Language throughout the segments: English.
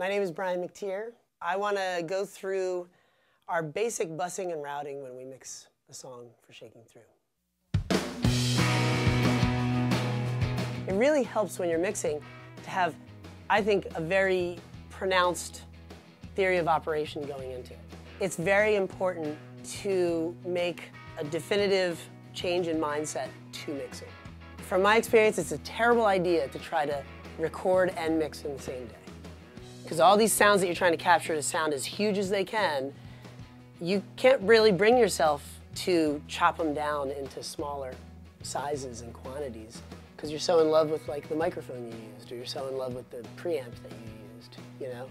My name is Brian McTeer. I want to go through our basic bussing and routing when we mix a song for Shaking Through. It really helps when you're mixing to have, I think, a very pronounced theory of operation going into it. It's very important to make a definitive change in mindset to mixing. From my experience, it's a terrible idea to try to record and mix in the same day. Because all these sounds that you're trying to capture to sound as huge as they can, you can't really bring yourself to chop them down into smaller sizes and quantities because you're so in love with like the microphone you used, or you're so in love with the preamps that you used, you know?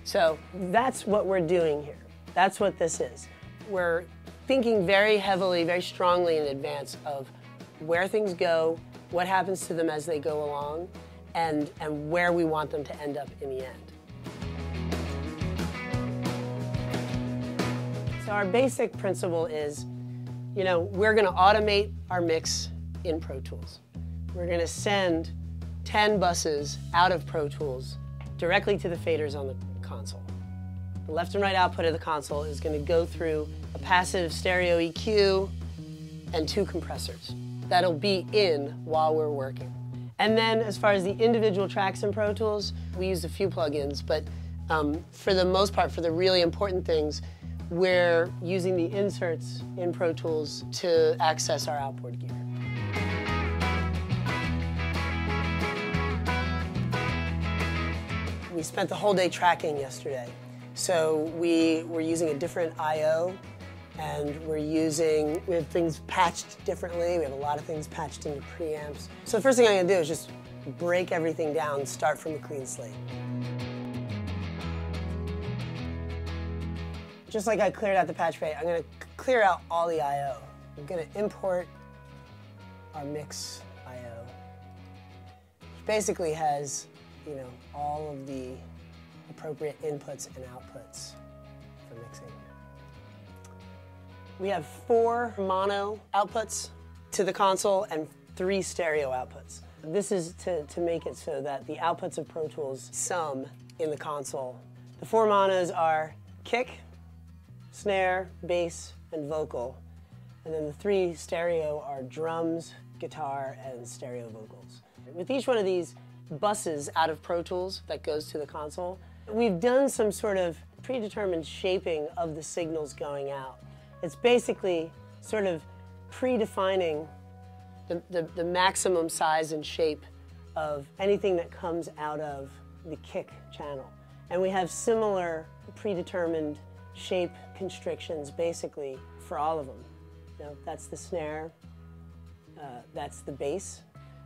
So that's what we're doing here. That's what this is. We're thinking very heavily, very strongly in advance of where things go, what happens to them as they go along, and where we want them to end up in the end. So our basic principle is, you know, we're going to automate our mix in Pro Tools. We're going to send 10 buses out of Pro Tools directly to the faders on the console. The left and right output of the console is going to go through a passive stereo EQ and 2 compressors. That'll be in while we're working. And then as far as the individual tracks in Pro Tools, we use a few plugins, but for the most part, for the really important things, we're using the inserts in Pro Tools to access our outboard gear. We spent the whole day tracking yesterday. So we were using a different I/O, and we have things patched differently. We have a lot of things patched into preamps. So the first thing I'm gonna do is just break everything down, start from a clean slate. Just like I cleared out the patch bay, I'm going to clear out all the I/O. I'm going to import our mix I/O, which basically has, you know, all of the appropriate inputs and outputs for mixing. We have 4 mono outputs to the console and 3 stereo outputs. This is to make it so that the outputs of Pro Tools sum in the console. The 4 monos are kick, snare, bass, and vocal. And then the 3 stereo are drums, guitar, and stereo vocals. With each one of these buses out of Pro Tools that goes to the console, we've done some sort of predetermined shaping of the signals going out. It's basically sort of predefining the maximum size and shape of anything that comes out of the kick channel. And we have similar predetermined shape constrictions basically for all of them. You know, that's the snare, that's the bass.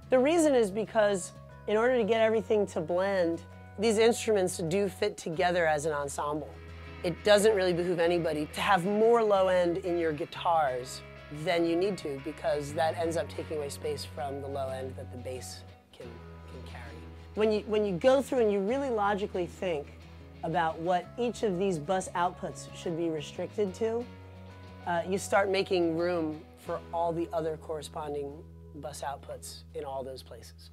The reason is because in order to get everything to blend, these instruments do fit together as an ensemble. It doesn't really behoove anybody to have more low end in your guitars than you need to, because that ends up taking away space from the low end that the bass can carry. When you go through and you really logically think about what each of these bus outputs should be restricted to, you start making room for all the other corresponding bus outputs in all those places.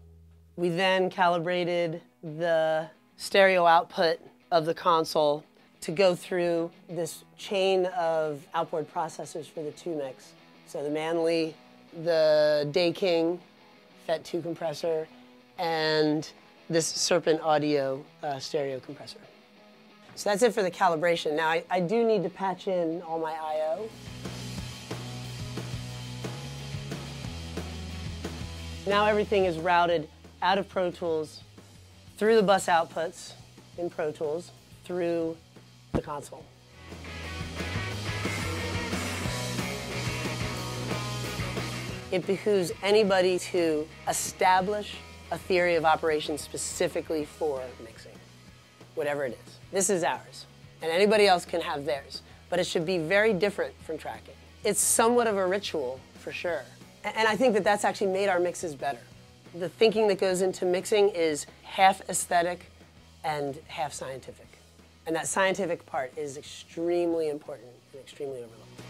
We then calibrated the stereo output of the console to go through this chain of outboard processors for the 2 mix. So the Manley, the Dayking FET2 compressor, and this Serpent Audio stereo compressor. So that's it for the calibration. Now I do need to patch in all my I/O. Now everything is routed out of Pro Tools, through the bus outputs in Pro Tools, through the console. It behooves anybody to establish a theory of operation specifically for mixing, whatever it is. This is ours, and anybody else can have theirs, but it should be very different from tracking. It's somewhat of a ritual, for sure, and I think that that's actually made our mixes better. The thinking that goes into mixing is half aesthetic and half scientific, and that scientific part is extremely important and extremely overlooked.